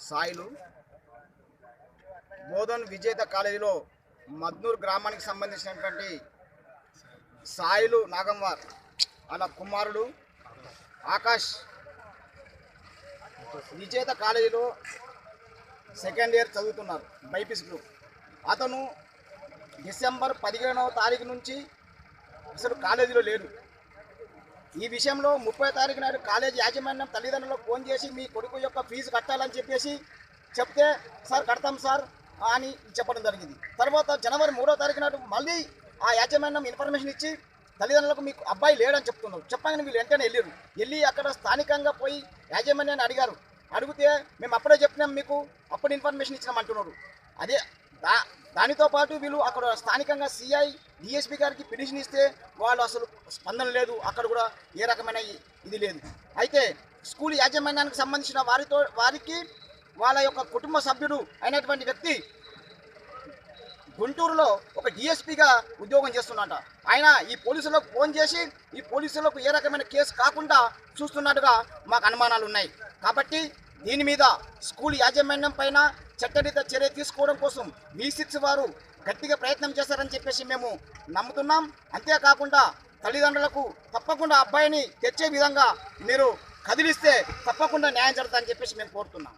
సాయిలు బోధన్ విజేత కాలేజీలో మద్నూర్ గ్రామానికి సంబంధించినటువంటి సాయిలు నాగంవార్ అలా కుమారుడు ఆకాష్ విజేత కాలేజీలో సెకండ్ ఇయర్ చదువుతున్నారు బైపీసీ గ్రూప్. అతను డిసెంబర్ 15వ తారీఖు నుంచి అసలు కాలేజీలో లేడు. ఈ విషయంలో 30వ తారీఖు నాడు కాలేజీ యాజమాన్యం తల్లిదండ్రులకు ఫోన్ చేసి మీ కొడుకు యొక్క ఫీజు కట్టాలని చెప్పేసి చెప్తే సార్ కడతాం సార్ అని చెప్పడం జరిగింది. తర్వాత జనవరి 3వ తారీఖు నాడు మళ్ళీ ఆ యాజమాన్యం ఇన్ఫర్మేషన్ ఇచ్చి తల్లిదండ్రులకు మీకు అబ్బాయి లేడని చెప్తున్నారు. చెప్పగానే వీళ్ళు వెంటనే వెళ్ళి అక్కడ స్థానికంగా పోయి యాజమాన్యాన్ని అడిగారు. అడిగితే మేము అప్పుడే చెప్పినాం మీకు, అప్పుడు ఇన్ఫర్మేషన్ ఇచ్చినాం అంటున్నారు. అదే దానితో పాటు వీళ్ళు అక్కడ స్థానికంగా సిఐ డిఎస్పీ గారికి పిటిషన్ ఇస్తే వాళ్ళు అసలు స్పందన లేదు, అక్కడ కూడా ఏ రకమైన ఇది లేదు. అయితే స్కూల్ యాజమాన్యానికి సంబంధించిన వారికి వాళ్ళ యొక్క కుటుంబ సభ్యుడు అయినటువంటి వ్యక్తి గుంటూరులో ఒక డిఎస్పీగా ఉద్యోగం చేస్తున్నట. ఆయన ఈ పోలీసులకు ఫోన్ చేసి ఈ పోలీసులకు ఏ రకమైన కేసు కాకుండా చూస్తున్నట్టుగా మాకు అనుమానాలు ఉన్నాయి. కాబట్టి దీని మీద స్కూల్ యాజమాన్యం పైన చట్టరీత చర్య తీసుకోవడం కోసం V6 వారు గట్టిగా ప్రయత్నం చేశారని చెప్పేసి మేము నమ్ముతున్నాం. అంతేకాకుండా తల్లిదండ్రులకు తప్పకుండా అబ్బాయిని తెచ్చే విధంగా మీరు కదిలిస్తే తప్పకుండా న్యాయం జరుగుతుందని చెప్పేసి మేము కోరుతున్నాం.